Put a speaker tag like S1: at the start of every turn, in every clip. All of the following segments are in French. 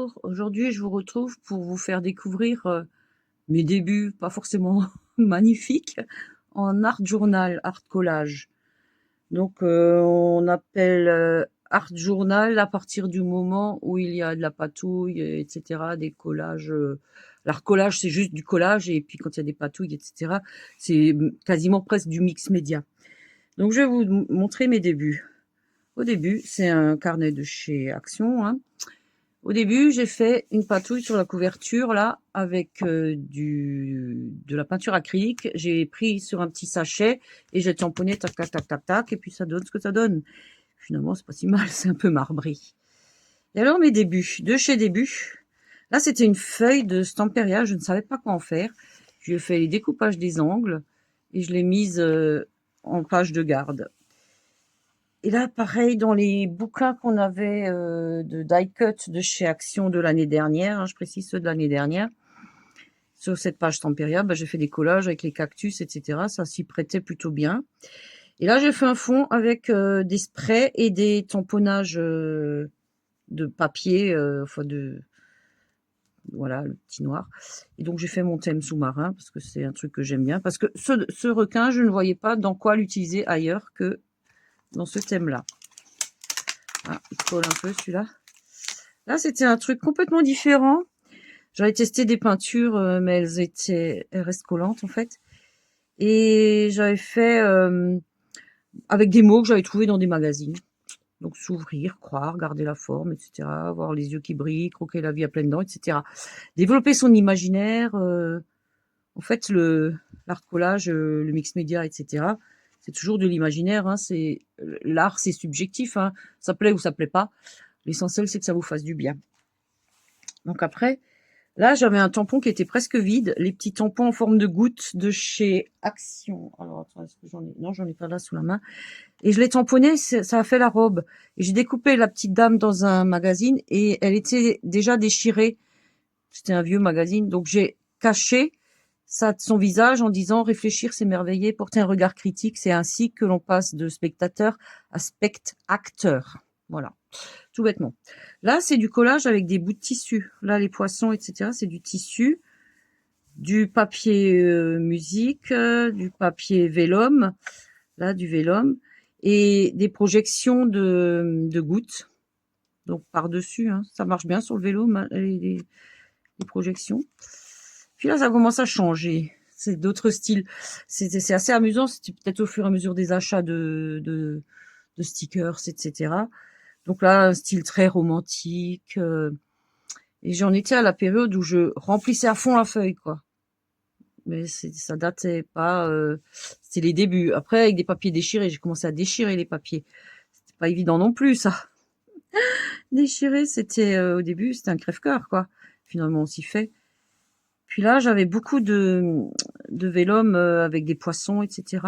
S1: Bonjour, aujourd'hui je vous retrouve pour vous faire découvrir mes débuts, pas forcément magnifiques, en art journal, art collage. Donc on appelle art journal à partir du moment où il y a de la patouille, etc., des collages. L'art collage c'est juste du collage et puis quand il y a des patouilles, etc., c'est quasiment presque du mix média. Donc je vais vous montrer mes débuts. Au début, c'est un carnet de chez Action, hein. Au début, j'ai fait une patouille sur la couverture là avec de la peinture acrylique. J'ai pris sur un petit sachet et j'ai tamponné tac tac tac tac tac et puis ça donne ce que ça donne. Finalement, c'est pas si mal, c'est un peu marbré. Et alors mes débuts, de chez Début. Là, c'était une feuille de Stamperia, je ne savais pas quoi en faire. Je lui ai fait les découpages des angles et je l'ai mise en page de garde. Et là, pareil, dans les bouquins qu'on avait de die cut de chez Action de l'année dernière, hein, je précise ceux de l'année dernière, sur cette page Stamperia, j'ai fait des collages avec les cactus, etc. Ça s'y prêtait plutôt bien. Et là, j'ai fait un fond avec des sprays et des tamponnages de papier, voilà, le petit noir. Et donc, j'ai fait mon thème sous-marin parce que c'est un truc que j'aime bien. Parce que ce requin, je ne voyais pas dans quoi l'utiliser ailleurs que dans ce thème-là. Ah, il colle un peu celui-là. Là, c'était un truc complètement différent. J'avais testé des peintures, mais elles restent collantes en fait. Et j'avais fait avec des mots que j'avais trouvés dans des magazines. Donc s'ouvrir, croire, garder la forme, etc. Avoir les yeux qui brillent, croquer la vie à pleines dents, etc. Développer son imaginaire. En fait, l'art collage, le mix média, etc. C'est toujours de l'imaginaire. Hein. L'art, c'est subjectif. Hein. Ça plaît ou ça plaît pas. L'essentiel, c'est que ça vous fasse du bien. Donc après, là, j'avais un tampon qui était presque vide. Les petits tampons en forme de gouttes de chez Action. Alors, attends, est-ce que j'en ai... Non, j'en ai pas là sous la main. Et je l'ai tamponné, ça a fait la robe. Et j'ai découpé la petite dame dans un magazine et elle était déjà déchirée. C'était un vieux magazine. Donc, j'ai caché son visage en disant « Réfléchir, s'émerveiller, porter un regard critique. C'est ainsi que l'on passe de spectateur à spectateur. » Voilà. Tout bêtement. Là, c'est du collage avec des bouts de tissu. Là, les poissons, etc., c'est du tissu, du papier musique, du papier vélum, là, du vélum, et des projections de gouttes. Donc, par-dessus, hein. Ça marche bien sur le vélum, hein, les projections. Puis là, ça commence à changer. C'est d'autres styles. C'est assez amusant. C'était peut-être au fur et à mesure des achats de stickers, etc. Donc là, un style très romantique. Et j'en étais à la période où je remplissais à fond la feuille, quoi. Mais ça datait pas. C'était les débuts. Après, avec des papiers déchirés, j'ai commencé à déchirer les papiers. C'était pas évident non plus, ça. Déchirer, c'était au début, c'était un crève-cœur, quoi. Finalement, on s'y fait. Puis là, j'avais beaucoup de vélum avec des poissons, etc.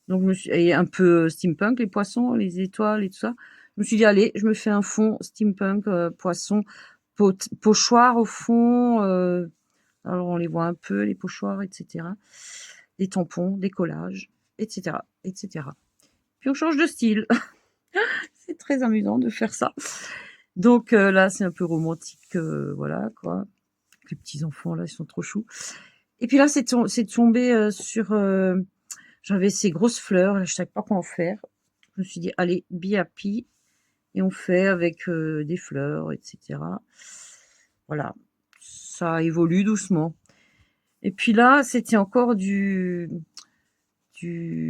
S1: Donc, et un peu steampunk, les poissons, les étoiles et tout ça. Je me suis dit, allez, je me fais un fond steampunk, poisson, pochoir au fond. Alors, on les voit un peu, les pochoirs, etc. Des tampons, des collages, etc., etc. Puis on change de style. C'est très amusant de faire ça. Donc là, c'est un peu romantique, voilà, quoi. Les petits enfants, là, ils sont trop choux. Et puis là, c'est tombé sur... j'avais ces grosses fleurs, là, je savais pas quoi en faire. Je me suis dit, allez, be happy. Et on fait avec des fleurs, etc. Voilà. Ça évolue doucement. Et puis là, c'était encore du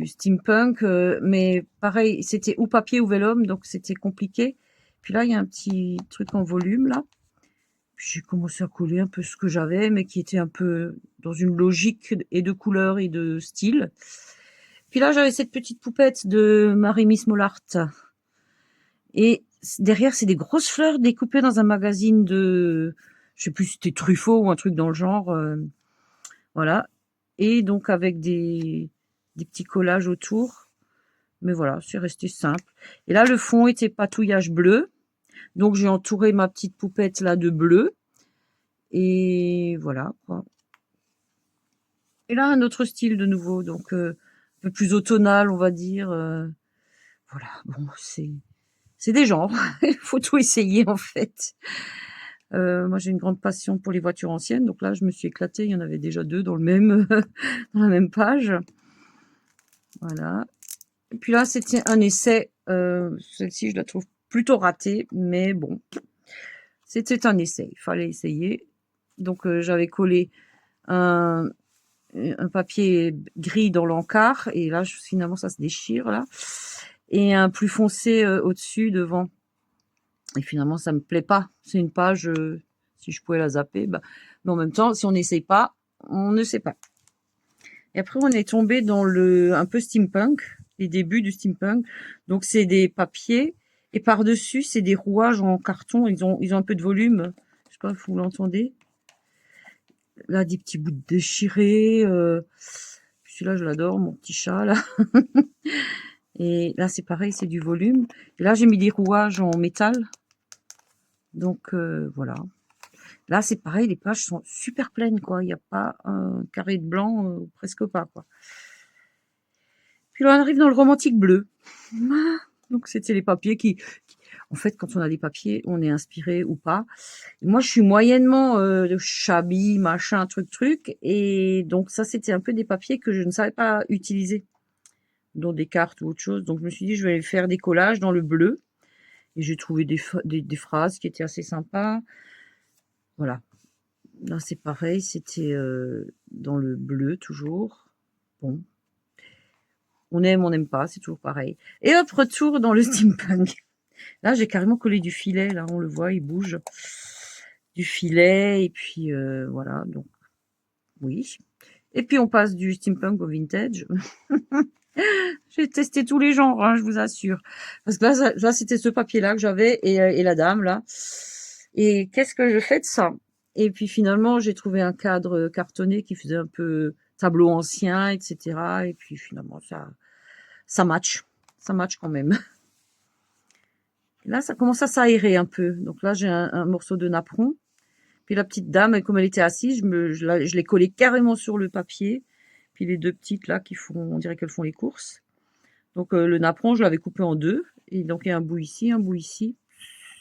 S1: steampunk, mais pareil, c'était ou papier ou vélum, donc c'était compliqué. Puis là, il y a un petit truc en volume, là. J'ai commencé à coller un peu ce que j'avais, mais qui était un peu dans une logique et de couleur et de style. Puis là, j'avais cette petite poupette de Marie-Miss Mollart. Et derrière, c'est des grosses fleurs découpées dans un magazine de... Je sais plus si c'était Truffaut ou un truc dans le genre. Voilà. Et donc avec des petits collages autour. Mais voilà, c'est resté simple. Et là, le fond était patouillage bleu. Donc, j'ai entouré ma petite poupette là de bleu. Et voilà, quoi. Et là, un autre style de nouveau. Donc, un peu plus automnal, on va dire. Voilà, bon, c'est des genres. Il faut tout essayer, en fait. Moi, j'ai une grande passion pour les voitures anciennes, donc là, je me suis éclatée. Il y en avait déjà 2 dans le même dans la même page. Voilà. Et puis là, c'était un essai. Celle-ci, je la trouve plutôt ratée, mais bon, c'était un essai. Il fallait essayer. Donc, j'avais collé un papier gris dans l'encart, et là, finalement, ça se déchire, là. Et un plus foncé au-dessus, devant. Et finalement, ça me plaît pas. C'est une page, si je pouvais la zapper, bah, mais en même temps, si on n'essaye pas, on ne sait pas. Et après, on est tombé dans le un peu steampunk, les débuts du steampunk. Donc, c'est des papiers, et par-dessus, c'est des rouages en carton. Ils ont un peu de volume. Je sais pas si vous l'entendez. Là, des petits bouts déchirés. Celui-là, je l'adore, mon petit chat, là. Et là, c'est pareil, c'est du volume. Et là, j'ai mis des rouages en métal. Donc, voilà. Là, c'est pareil, les pages sont super pleines, quoi. Il n'y a pas un carré de blanc, presque pas, quoi. Puis là, on arrive dans le romantique bleu. Donc, c'était les papiers en fait, quand on a des papiers, on est inspiré ou pas. Et moi, je suis moyennement de shabby, machin, truc. Et donc, ça, c'était un peu des papiers que je ne savais pas utiliser, dans des cartes ou autre chose. Donc, je me suis dit, je vais faire des collages dans le bleu. Et j'ai trouvé des phrases qui étaient assez sympas. Voilà. Là, c'est pareil, c'était dans le bleu, toujours. Bon. On aime, on n'aime pas, c'est toujours pareil. Et hop, retour dans le steampunk. Là, j'ai carrément collé du filet, là, on le voit, il bouge. Du filet, et puis voilà, donc, oui. Et puis, on passe du steampunk au vintage. J'ai testé tous les genres, hein, je vous assure. Parce que là c'était ce papier-là que j'avais, et la dame, là. Et qu'est-ce que je fais de ça? Et puis finalement, j'ai trouvé un cadre cartonné qui faisait un peu tableau ancien, etc. Et puis finalement, ça match. Ça match quand même. Et là, ça commence à s'aérer un peu. Donc là, j'ai un morceau de napperon. Puis la petite dame, comme elle était assise, je l'ai collée carrément sur le papier. Puis les 2 petites là on dirait qu'elles font les courses. Donc le napperon, je l'avais coupé en 2. Et donc il y a un bout ici, un bout ici.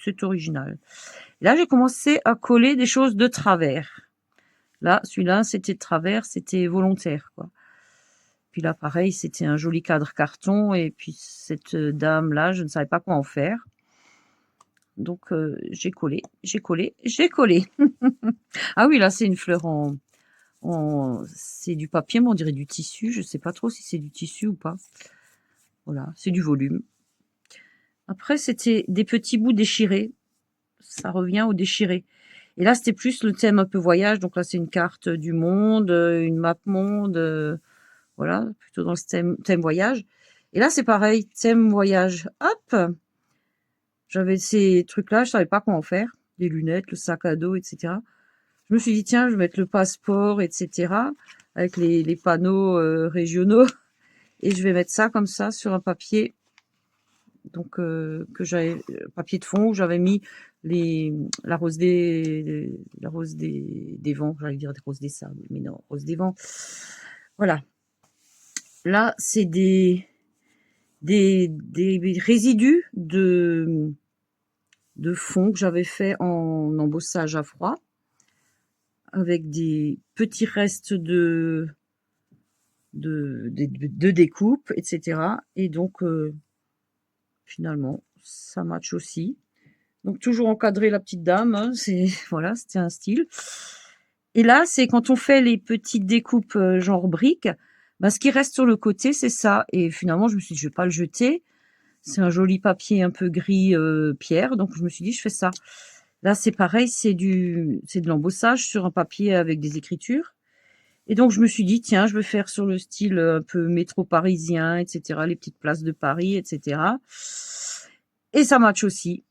S1: C'est original. Et là, j'ai commencé à coller des choses de travers. Là, celui-là, c'était de travers, c'était volontaire, quoi. Puis là, pareil, c'était un joli cadre carton. Et puis cette dame-là, je ne savais pas quoi en faire. Donc j'ai collé. Ah oui, là, c'est une fleur c'est du papier, mais on dirait du tissu. Je sais pas trop si c'est du tissu ou pas. Voilà, c'est du volume. Après, c'était des petits bouts déchirés. Ça revient au déchiré. Et là, c'était plus le thème un peu voyage. Donc là, c'est une carte du monde, une map monde. Voilà, plutôt dans le thème voyage. Et là, c'est pareil, thème voyage. Hop, j'avais ces trucs-là, je savais pas quoi en faire. Les lunettes, le sac à dos, etc. Je me suis dit, tiens, je vais mettre le passeport, etc. Avec les panneaux régionaux. Et je vais mettre ça comme ça sur un papier. Donc, que j'avais, papier de fond, où j'avais mis la rose des vents. J'allais dire des roses des sables, mais non, rose des vents. Voilà. Là, c'est des résidus de fond que j'avais fait en embossage à froid, avec des petits restes de découpe, etc. Et donc, finalement, ça match aussi. Donc, toujours encadrer la petite dame, hein, voilà, c'était un style. Et là, c'est quand on fait les petites découpes genre briques, bah, ce qui reste sur le côté, c'est ça. Et finalement, je me suis dit, je vais pas le jeter. C'est un joli papier un peu gris pierre, donc je me suis dit, je fais ça. Là, c'est pareil, c'est de l'embossage sur un papier avec des écritures. Et donc, je me suis dit, tiens, je vais faire sur le style un peu métro parisien, etc., les petites places de Paris, etc. Et ça match aussi.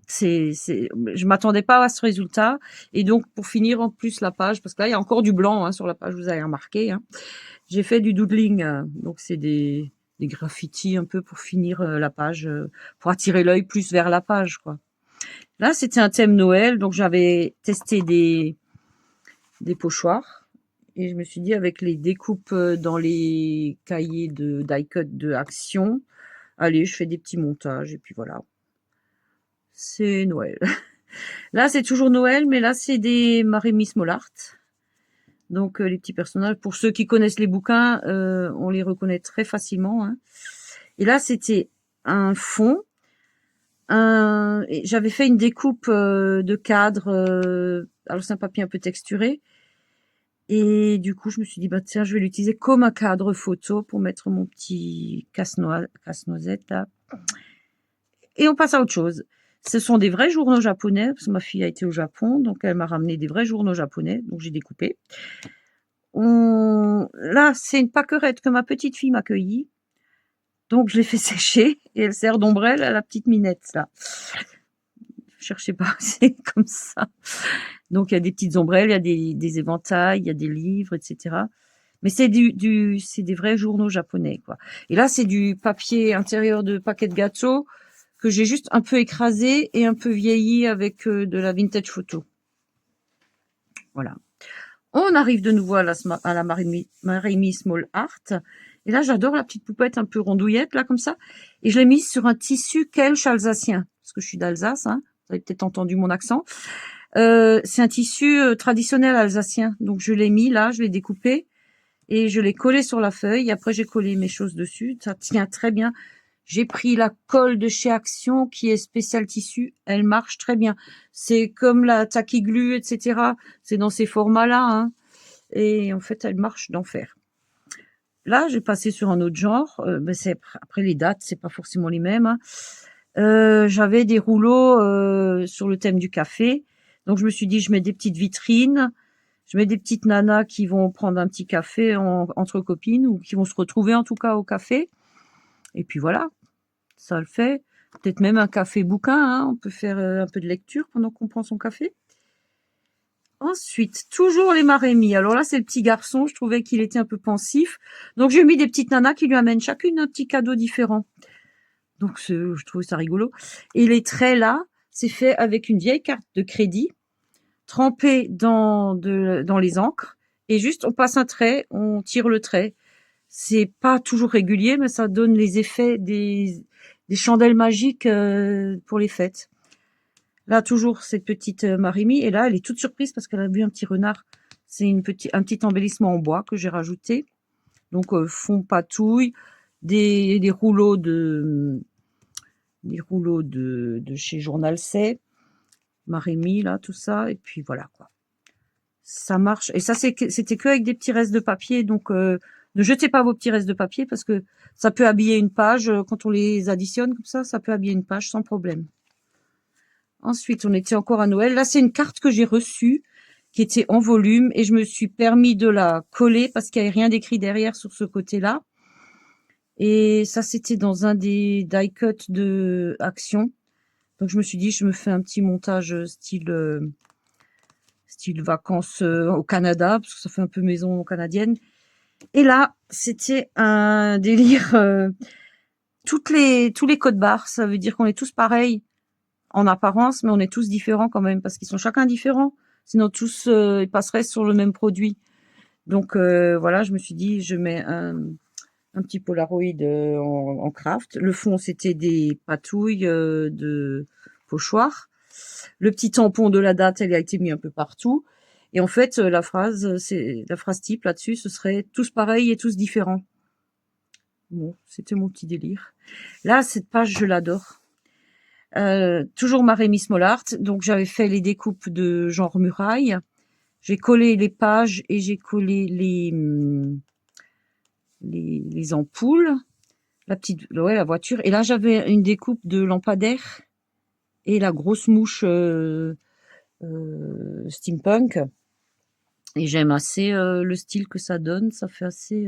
S1: Je m'attendais pas à ce résultat. Et donc, pour finir en plus la page, parce que là, il y a encore du blanc sur la page, vous avez remarqué. J'ai fait du doodling, donc c'est des graffitis un peu pour finir la page, pour attirer l'œil plus vers la page, quoi. Là, c'était un thème Noël, donc j'avais testé des pochoirs. Et je me suis dit, avec les découpes dans les cahiers de die-cut de Action, allez, je fais des petits montages, et puis voilà. C'est Noël. Là, c'est toujours Noël, mais là, c'est des Marémy Small-Art. Donc, les petits personnages, pour ceux qui connaissent les bouquins, on les reconnaît très facilement. Hein. Et là, c'était un fond. J'avais fait une découpe de cadre. Alors, c'est un papier un peu texturé. Et du coup, je me suis dit, bah tiens, je vais l'utiliser comme un cadre photo pour mettre mon petit casse-noisette là. Et on passe à autre chose. Ce sont des vrais journaux japonais, parce que ma fille a été au Japon, donc elle m'a ramené des vrais journaux japonais, donc j'ai découpé. Là, c'est une pâquerette que ma petite fille m'a cueillie. Donc, je l'ai fait sécher et elle sert d'ombrelle à la petite Minette, là. Cherchez pas, c'est comme ça. Donc, il y a des petites ombrelles, il y a des éventails, il y a des livres, etc. Mais c'est c'est des vrais journaux japonais, quoi. Et là, c'est du papier intérieur de paquet de gâteaux que j'ai juste un peu écrasé et un peu vieilli avec de la vintage photo. Voilà. On arrive de nouveau à la Marémy Small Art. Et là, j'adore la petite poupette un peu rondouillette, là, comme ça. Et je l'ai mise sur un tissu kelch alsacien. Parce que je suis d'Alsace, hein. Vous avez peut-être entendu mon accent. C'est un tissu traditionnel alsacien. Donc, je l'ai mis là, je l'ai découpé. Et je l'ai collé sur la feuille. Et après, j'ai collé mes choses dessus. Ça tient très bien. J'ai pris la colle de chez Action qui est spécial tissu. Elle marche très bien. C'est comme la Tacky Glue, etc. C'est dans ces formats-là. Hein. Et en fait, elle marche d'enfer. Là, j'ai passé sur un autre genre. C'est après les dates, c'est pas forcément les mêmes. Hein. J'avais des rouleaux sur le thème du café. Donc, je me suis dit, je mets des petites vitrines. Je mets des petites nanas qui vont prendre un petit café entre copines ou qui vont se retrouver en tout cas au café. Et puis voilà, ça le fait. Peut-être même un café bouquin. Hein. On peut faire un peu de lecture pendant qu'on prend son café. Ensuite, toujours les Marémy. Alors là, c'est le petit garçon. Je trouvais qu'il était un peu pensif. Donc, j'ai mis des petites nanas qui lui amènent chacune un petit cadeau différent. Donc, je trouvais ça rigolo. Et les traits là, c'est fait avec une vieille carte de crédit trempée dans les encres. Et juste, on passe un trait, on tire le trait. C'est pas toujours régulier, mais ça donne les effets des chandelles magiques pour les fêtes. Là, toujours cette petite Marémy. Et là, elle est toute surprise parce qu'elle a vu un petit renard. C'est un petit embellissement en bois que j'ai rajouté. Donc, fond patouille, des rouleaux de chez Journal C. Marémy, là, tout ça. Et puis, voilà, quoi. Ça marche. Et ça, c'était que avec des petits restes de papier. Donc, ne jetez pas vos petits restes de papier parce que ça peut habiller une page. Quand on les additionne comme ça peut habiller une page sans problème. Ensuite, on était encore à Noël. Là, c'est une carte que j'ai reçue, qui était en volume, et je me suis permis de la coller parce qu'il n'y avait rien d'écrit derrière sur ce côté-là. Et ça, c'était dans un des die cut de Action. Donc, je me suis dit, je me fais un petit montage style vacances au Canada, parce que ça fait un peu maison canadienne. Et là, c'était un délire. Tous les codes barres, ça veut dire qu'on est tous pareils en apparence, mais on est tous différents quand même, parce qu'ils sont chacun différents. Sinon, tous, ils passeraient sur le même produit. Donc, voilà, je me suis dit, je mets un petit Polaroid en craft. Le fond, c'était des patouilles de pochoir. Le petit tampon de la date, elle a été mis un peu partout. Et en fait, la phrase type là-dessus, ce serait tous pareils et tous différents. Bon, c'était mon petit délire. Là, cette page, je l'adore. Toujours Marémy Small Art. Donc, j'avais fait les découpes de genre muraille. J'ai collé les pages et j'ai collé les ampoules. La voiture. Et là, j'avais une découpe de lampadaire et la grosse mouche steampunk. Et j'aime assez le style que ça donne. Ça fait assez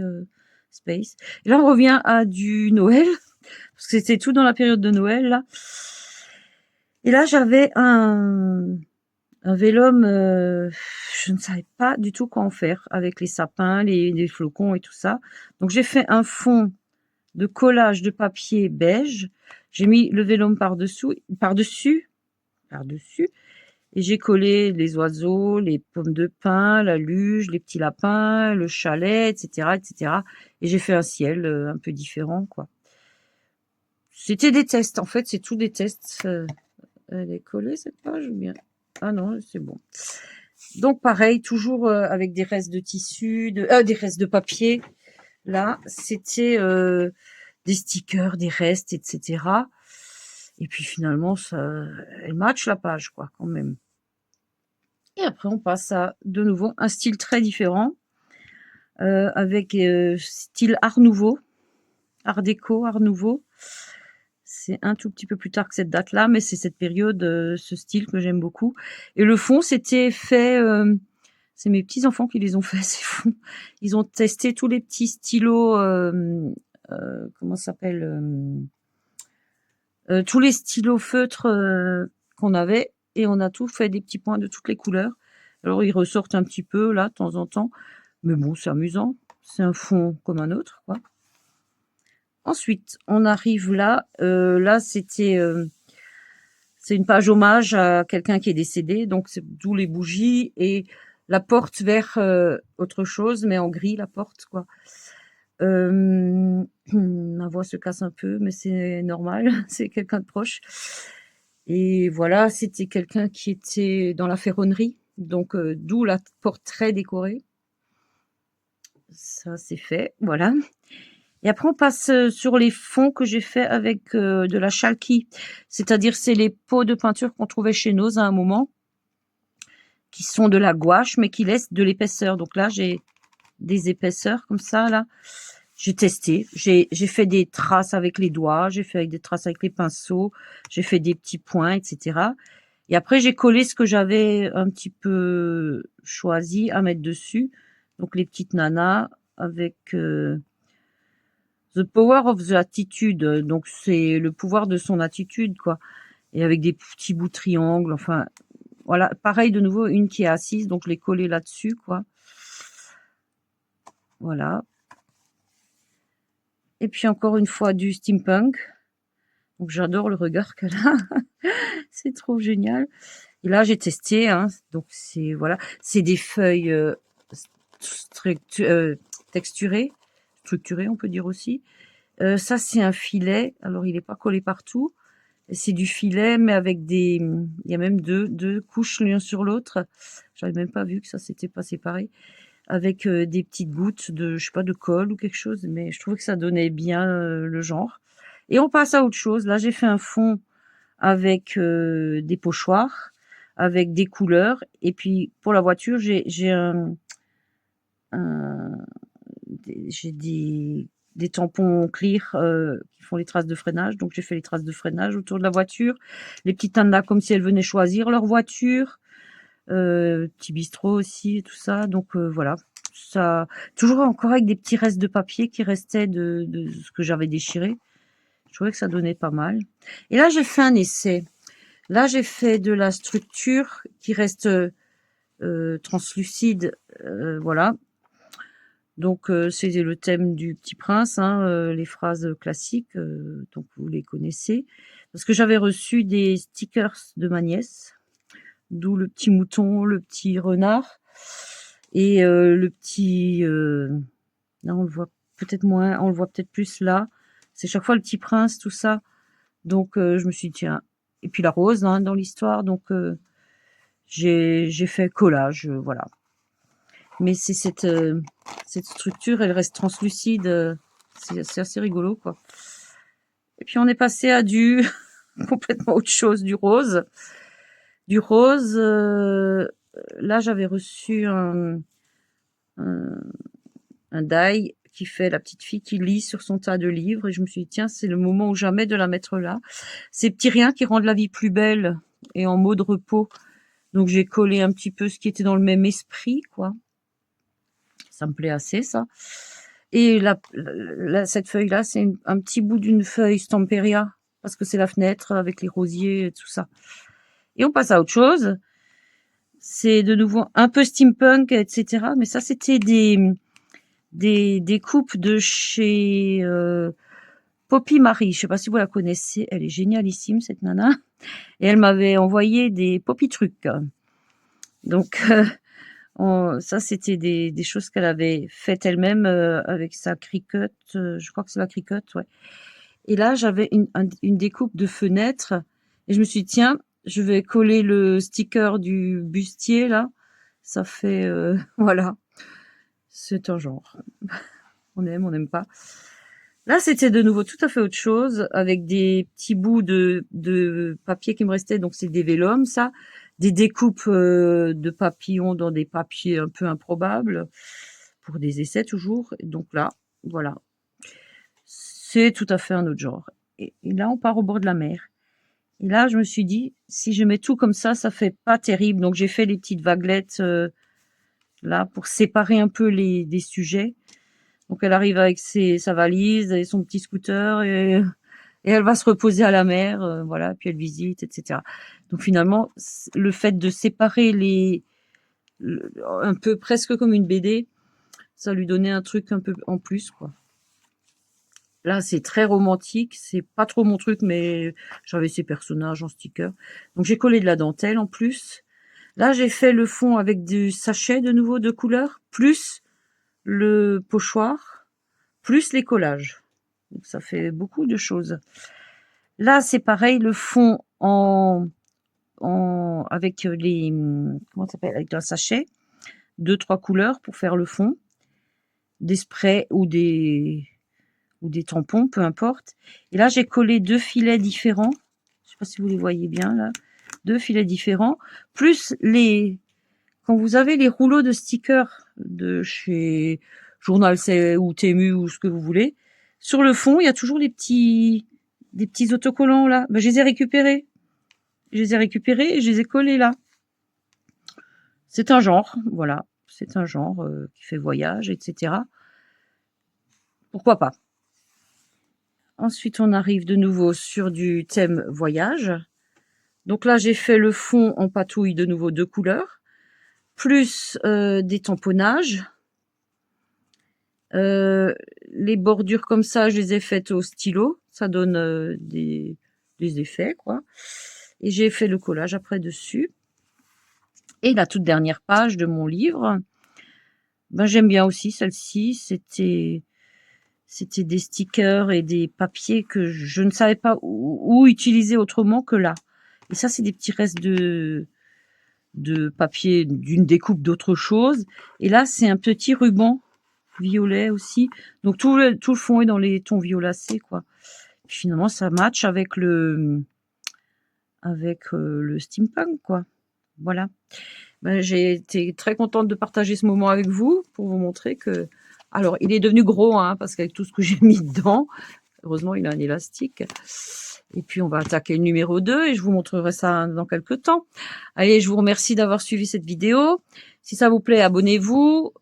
S1: space. Et là, on revient à du Noël. Parce que c'était tout dans la période de Noël, là. Et là, j'avais un vélum, je ne savais pas du tout quoi en faire avec les sapins, les flocons et tout ça. Donc, j'ai fait un fond de collage de papier beige. J'ai mis le vélum par-dessus. Et j'ai collé les oiseaux, les pommes de pin, la luge, les petits lapins, le chalet, etc., etc. Et j'ai fait un ciel un peu différent, quoi. C'était des tests. En fait, c'est tout des tests. Elle est collée cette page ou bien? Ah non, c'est bon. Donc pareil, toujours avec des restes de tissu, des restes de papier. Là, c'était des stickers, des restes, etc. Et puis finalement, ça, elle match la page, quoi, quand même. Et après, on passe à, de nouveau, un style très différent, avec style Art Nouveau, Art déco, Art Nouveau. C'est un tout petit peu plus tard que cette date-là, mais c'est cette période, ce style que j'aime beaucoup. Et le fond, c'était fait... c'est mes petits-enfants qui les ont fait, ces fonds. Ils ont testé tous les petits stylos... comment ça s'appelle tous les stylos feutres qu'on avait. Et on a tout fait, des petits points de toutes les couleurs. Alors, ils ressortent un petit peu, là, de temps en temps. Mais bon, c'est amusant. C'est un fond comme un autre, quoi. Ensuite, on arrive là. Là, c'était... c'est une page hommage à quelqu'un qui est décédé, donc c'est d'où les bougies et la porte vers autre chose, mais en gris la porte, quoi. Ma voix se casse un peu, mais c'est normal, c'est quelqu'un de proche. Et voilà, c'était quelqu'un qui était dans la ferronnerie, donc d'où la porte très décorée. Ça, c'est fait, voilà. Et après, on passe sur les fonds que j'ai fait avec de la chalky. C'est-à-dire, c'est les pots de peinture qu'on trouvait chez nous à un moment, qui sont de la gouache, mais qui laissent de l'épaisseur. Donc là, j'ai des épaisseurs comme ça, là. J'ai testé. J'ai fait des traces avec les doigts, j'ai fait des traces avec les pinceaux, j'ai fait des petits points, etc. Et après, j'ai collé ce que j'avais un petit peu choisi à mettre dessus. Donc, les petites nanas avec... The power of the attitude, donc c'est le pouvoir de son attitude, quoi. Et avec des petits bouts triangles, enfin, voilà. Pareil, de nouveau, une qui est assise, donc je l'ai collée là-dessus, quoi. Voilà. Et puis encore une fois, du steampunk. Donc j'adore le regard qu'elle a. C'est trop génial. Et là, j'ai testé, hein. Donc c'est, voilà. C'est des feuilles texturées, structurées, on peut dire aussi. Ça, c'est un filet. Alors, il n'est pas collé partout. C'est du filet, mais avec des... Il y a même deux couches l'un sur l'autre. J'avais même pas vu que ça s'était pas séparé. Avec des petites gouttes de, je sais pas, de colle ou quelque chose. Mais je trouvais que ça donnait bien le genre. Et on passe à autre chose. Là, j'ai fait un fond avec des pochoirs, avec des couleurs. Et puis, pour la voiture, j'ai des tampons clear qui font les traces de freinage. Donc, j'ai fait les traces de freinage autour de la voiture. Les petites nanas comme si elles venaient choisir leur voiture. Petit bistrot aussi, et tout ça. Donc, voilà. Ça, toujours encore avec des petits restes de papier qui restaient de ce que j'avais déchiré. Je trouvais que ça donnait pas mal. Et là, j'ai fait un essai. Là, j'ai fait de la structure qui reste translucide. Voilà. Donc, c'est le thème du Petit Prince, hein, les phrases classiques, donc vous les connaissez. Parce que j'avais reçu des stickers de ma nièce, d'où le petit mouton, le petit renard et le petit... là, on le voit peut-être moins, on le voit peut-être plus là. C'est chaque fois le Petit Prince, tout ça. Donc, je me suis dit, tiens... Et puis la rose, hein, dans l'histoire, donc j'ai fait collage, voilà. Mais c'est cette structure, elle reste translucide. C'est assez rigolo, quoi. Et puis on est passé à du complètement autre chose, du rose. Du rose, là j'avais reçu un die qui fait la petite fille qui lit sur son tas de livres. Et je me suis dit, tiens, c'est le moment ou jamais de la mettre là. Ces petits riens qui rendent la vie plus belle et en mode repos. Donc j'ai collé un petit peu ce qui était dans le même esprit, quoi. Ça me plaît assez, ça. Et cette feuille-là, c'est un petit bout d'une feuille Stamperia, parce que c'est la fenêtre avec les rosiers et tout ça. Et on passe à autre chose. C'est de nouveau un peu steampunk, etc. Mais ça, c'était des coupes de chez Poppy Marie. Je sais pas si vous la connaissez. Elle est génialissime, cette nana. Et elle m'avait envoyé des Poppy trucs. Donc... ça, c'était des choses qu'elle avait faites elle-même avec sa Cricut. Je crois que c'est la Cricut, ouais. Et là, j'avais une découpe de fenêtre. Et je me suis dit, tiens, je vais coller le sticker du bustier, là. Ça fait, voilà. C'est un genre. On n'aime pas. Là, c'était de nouveau tout à fait autre chose, avec des petits bouts de papier qui me restaient. Donc, c'est des vélums, ça. Des découpes de papillons dans des papiers un peu improbables, pour des essais toujours. Et donc là, voilà. C'est tout à fait un autre genre. Et là, on part au bord de la mer. Et là, je me suis dit, si je mets tout comme ça fait pas terrible. Donc, j'ai fait les petites vaguelettes là pour séparer un peu des sujets. Donc, elle arrive avec sa valise et son petit scooter et elle va se reposer à la mer, voilà, puis elle visite, etc. Donc, finalement, le fait de séparer un peu presque comme une BD, ça lui donnait un truc un peu en plus, quoi. Là, c'est très romantique, c'est pas trop mon truc, mais j'avais ces personnages en sticker. Donc, j'ai collé de la dentelle en plus. Là, j'ai fait le fond avec du sachet de nouveau de couleur, plus le pochoir, plus les collages. Donc, ça fait beaucoup de choses. Là, c'est pareil, le fond avec comment ça s'appelle, avec un sachet, 2-3 couleurs pour faire le fond, des sprays ou des tampons, peu importe. Et là, j'ai collé 2 filets différents. Je sais pas si vous les voyez bien, là. 2 filets différents. Plus quand vous avez les rouleaux de stickers de chez Journal C ou Temu ou ce que vous voulez, sur le fond, il y a toujours des petits autocollants, là. Ben, je les ai récupérés. Je les ai récupérés et je les ai collés là. C'est un genre, voilà. C'est un genre qui fait voyage, etc. Pourquoi pas? Ensuite, on arrive de nouveau sur du thème voyage. Donc là, j'ai fait le fond en patouille de nouveau 2 couleurs, plus des tamponnages. Les bordures comme ça, je les ai faites au stylo. Ça donne des effets, quoi. Et j'ai fait le collage après dessus. Et la toute dernière page de mon livre, ben, j'aime bien aussi celle-ci. C'était des stickers et des papiers que je ne savais pas où utiliser autrement que là. Et ça, c'est des petits restes de papier d'une découpe d'autre chose. Et là, c'est un petit ruban violet aussi. Donc, tout le fond est dans les tons violacés, quoi. Puis, finalement, ça match avec le steampunk, quoi. Voilà. Ben, j'ai été très contente de partager ce moment avec vous pour vous montrer que... Alors, il est devenu gros, hein, parce qu'avec tout ce que j'ai mis dedans, heureusement, il a un élastique. Et puis, on va attaquer le numéro 2 et je vous montrerai ça dans quelques temps. Allez, je vous remercie d'avoir suivi cette vidéo. Si ça vous plaît, abonnez-vous,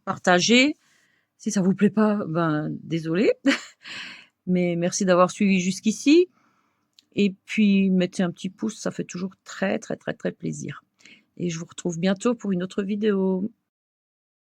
S1: partagez. Si ça vous plaît pas, ben, désolé. Mais merci d'avoir suivi jusqu'ici. Et puis, mettez un petit pouce, ça fait toujours très, très, très, très plaisir. Et je vous retrouve bientôt pour une autre vidéo.